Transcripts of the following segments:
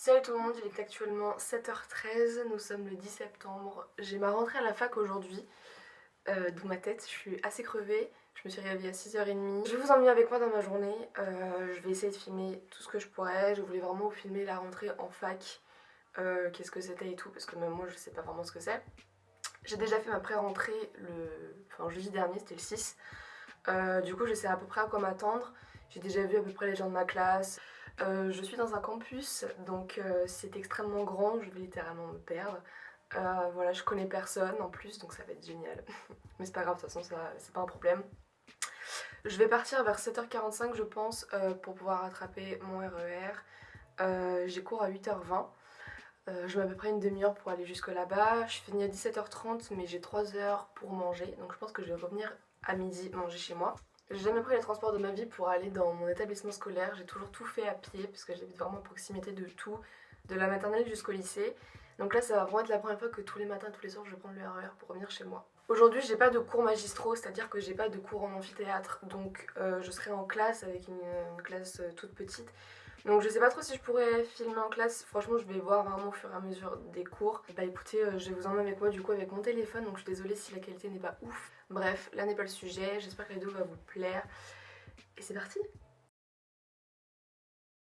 Salut tout le monde, il est actuellement 7h13, nous sommes le 10 septembre. J'ai ma rentrée à la fac aujourd'hui, d'où ma tête, je suis assez crevée. Je me suis réveillée à 6h30. Je vais vous emmener avec moi dans ma journée, je vais essayer de filmer tout ce que je pourrais. Je voulais vraiment vous filmer la rentrée en fac, qu'est-ce que c'était et tout, parce que même moi je sais pas vraiment ce que c'est. J'ai déjà fait ma pré-rentrée jeudi dernier, c'était le 6. Du coup je sais à peu près à quoi m'attendre. J'ai déjà vu à peu près les gens de ma classe. Je suis dans un campus, donc c'est extrêmement grand, je vais littéralement me perdre. Voilà, je connais personne en plus, donc ça va être génial. Mais c'est pas grave, de toute façon, c'est pas un problème. Je vais partir vers 7h45, je pense, pour pouvoir rattraper mon RER. J'ai cours à 8h20. Je mets à peu près une demi-heure pour aller jusque là-bas. Je finis à 17h30, mais j'ai 3 heures pour manger, donc je pense que je vais revenir à midi manger chez moi. J'ai jamais pris les transports de ma vie pour aller dans mon établissement scolaire. J'ai toujours tout fait à pied parce que j'habite vraiment à proximité de tout, de la maternelle jusqu'au lycée. Donc là, ça va vraiment être la première fois que tous les matins et tous les soirs, je vais prendre le RER pour revenir chez moi. Aujourd'hui, j'ai pas de cours magistraux, c'est-à-dire que j'ai pas de cours en amphithéâtre. Donc je serai en classe avec une classe toute petite. Donc je sais pas trop si je pourrais filmer en classe, franchement je vais voir vraiment au fur et à mesure des cours. Bah écoutez, je vais vous emmener avec moi du coup avec mon téléphone, donc je suis désolée si la qualité n'est pas ouf. Bref, là n'est pas le sujet, j'espère que la vidéo va vous plaire. Et c'est parti!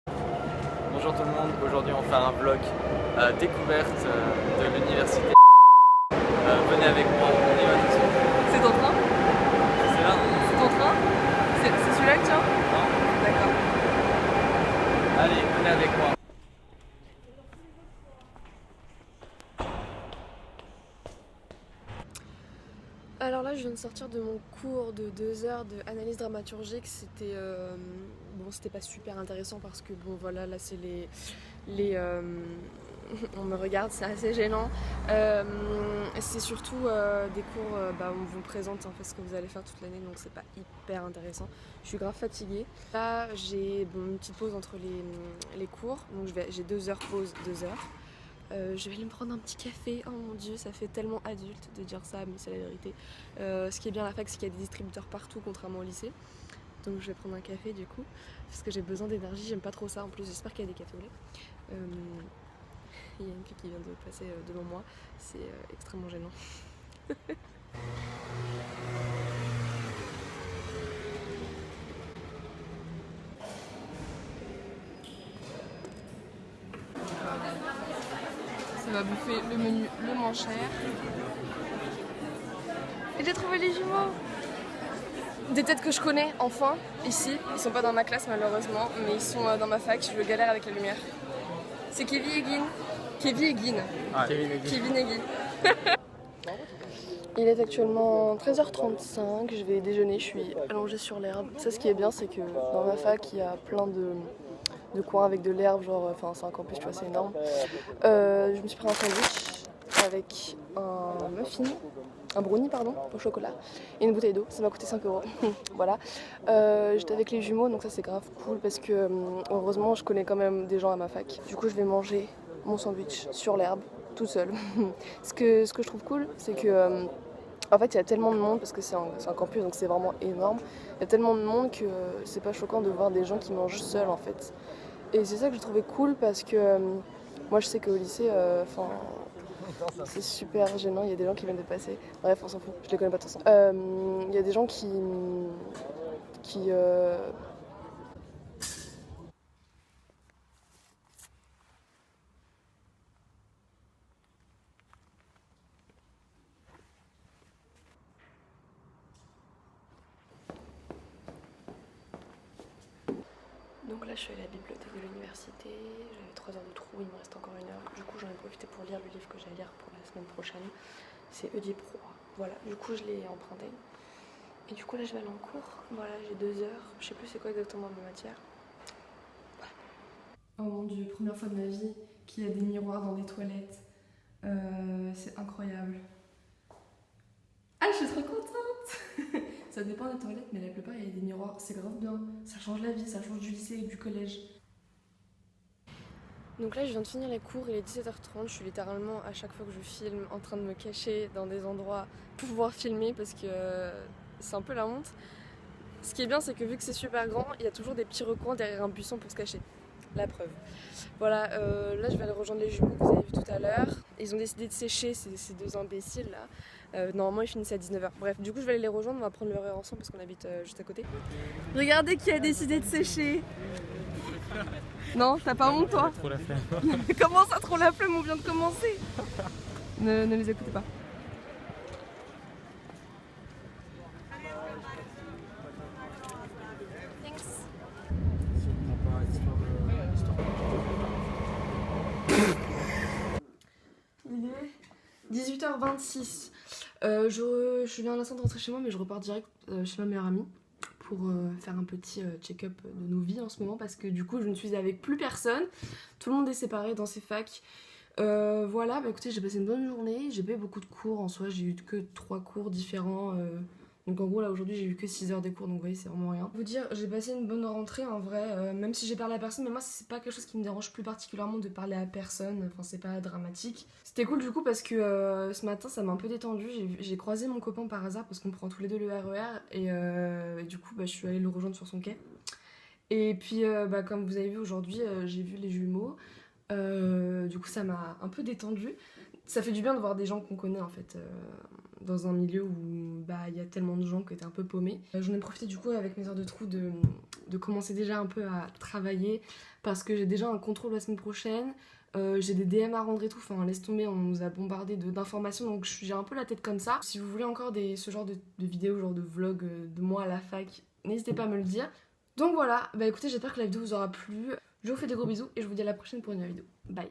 Bonjour tout le monde, aujourd'hui on va faire un vlog découverte de l'université. Venez avec moi, on y va tout de suite. C'est ton train? C'est là? C'est ton train? C'est celui-là que tu as? Non? D'accord. Allez, venez avec moi. Alors là je viens de sortir de mon cours de 2 heures d'analyse dramaturgique. C'était bon, c'était pas super intéressant parce que bon voilà, là c'est on me regarde, c'est assez gênant. C'est surtout des cours où on vous présente en fait ce que vous allez faire toute l'année, donc c'est pas hyper intéressant. Je suis grave fatiguée. Là j'ai une petite pause entre les cours, donc j'ai 2 heures pause, 2 heures. Je vais aller me prendre un petit café. Oh mon dieu, ça fait tellement adulte de dire ça, mais c'est la vérité. Ce qui est bien à la fac, c'est qu'il y a des distributeurs partout, contrairement au lycée. Donc je vais prendre un café du coup, parce que j'ai besoin d'énergie. J'aime pas trop ça. En plus, j'espère qu'il y a des cafés au lait. Il y a une fille qui vient de passer devant moi. C'est extrêmement gênant. Ça va bouffer le menu le moins cher. Et j'ai trouvé les jumeaux! Des têtes que je connais, enfin, ici. Ils sont pas dans ma classe malheureusement, mais ils sont dans ma fac. Je galère avec la lumière. C'est Kevin et Guin. Kevin et Guin. Ouais. Kevin et Guin. Il est actuellement 13h35, je vais déjeuner, je suis allongée sur l'herbe. Ça, ce qui est bien, c'est que dans ma fac, il y a plein de coins avec de l'herbe, c'est un campus, tu vois, c'est énorme. Je me suis pris un sandwich avec un muffin, un brownie, pardon, au chocolat, et une bouteille d'eau, ça m'a coûté 5 €. Voilà. J'étais avec les jumeaux, donc ça c'est grave cool parce que heureusement, je connais quand même des gens à ma fac. Du coup, je vais manger mon sandwich sur l'herbe, toute seule. Ce que je trouve cool, c'est que en fait, il y a tellement de monde, parce que c'est un campus, donc c'est vraiment énorme. Il y a tellement de monde que c'est pas choquant de voir des gens qui mangent seuls, en fait. Et c'est ça que j'ai trouvé cool, parce que moi, je sais qu'au lycée, c'est super gênant. Il y a des gens qui viennent de passer. Bref, on s'en fout, je les connais pas de toute façon. Il y a des gens qui Donc là je suis à la bibliothèque de l'université, j'avais 3 heures de trou, il me reste encore 1 heure. Du coup j'en ai profité pour lire le livre que j'ai à lire pour la semaine prochaine. C'est Oedipe Roi. Voilà, du coup je l'ai emprunté. Et du coup là je vais aller en cours. Voilà, j'ai 2 heures. Je sais plus c'est quoi exactement ma matière. Voilà. Oh mon dieu, première fois de ma vie qu'il y a des miroirs dans des toilettes. C'est incroyable. Ah, je suis trop contente. Ça dépend des toilettes, mais la plupart il y a des miroirs, c'est grave bien. Ça change la vie, ça change du lycée et du collège. Donc là je viens de finir les cours, il est 17h30, je suis littéralement à chaque fois que je filme en train de me cacher dans des endroits pour pouvoir filmer parce que c'est un peu la honte. Ce qui est bien c'est que vu que c'est super grand, il y a toujours des petits recoins derrière un buisson pour se cacher. La preuve. Voilà, là je vais aller rejoindre les jumeaux que vous avez vu tout à l'heure. Ils ont décidé de sécher, ces deux imbéciles là. Normalement ils finissent à 19h. Bref, du coup je vais aller les rejoindre, on va prendre le verre ensemble parce qu'on habite juste à côté. Regardez qui a décidé de sécher. Non, t'as pas honte toi? Trop la flemme. Comment ça trop la flemme, on vient de commencer. Ne les écoutez pas. Il est 18h26. Je viens à l'instant de rentrer chez moi, mais je repars direct chez ma meilleure amie pour faire un petit check-up de nos vies en ce moment parce que du coup je ne suis avec plus personne. Tout le monde est séparé dans ses facs. Voilà, bah écoutez, j'ai passé une bonne journée. J'ai pas eu beaucoup de cours en soi, j'ai eu que 3 cours différents. Donc en gros là aujourd'hui j'ai eu que 6 heures des cours, donc vous voyez c'est vraiment rien. Vous dire, j'ai passé une bonne rentrée en vrai, même si j'ai parlé à personne, mais moi c'est pas quelque chose qui me dérange plus particulièrement de parler à personne, enfin c'est pas dramatique. C'était cool du coup parce que ce matin ça m'a un peu détendu, j'ai croisé mon copain par hasard parce qu'on prend tous les deux le RER et du coup bah, je suis allée le rejoindre sur son quai. Et puis bah, comme vous avez vu aujourd'hui j'ai vu les jumeaux, du coup ça m'a un peu détendu. Ça fait du bien de voir des gens qu'on connaît en fait. Dans un milieu où bah il y a tellement de gens qui étaient un peu paumés. J'en ai profité du coup avec mes heures de trou de commencer déjà un peu à travailler parce que j'ai déjà un contrôle la semaine prochaine, j'ai des DM à rendre et tout, enfin laisse tomber, on nous a bombardé d'informations donc j'ai un peu la tête comme ça. Si vous voulez encore ce genre de vidéos, genre de vlog de moi à la fac, n'hésitez pas à me le dire. Donc voilà, bah écoutez j'espère que la vidéo vous aura plu, je vous fais des gros bisous et je vous dis à la prochaine pour une nouvelle vidéo. Bye.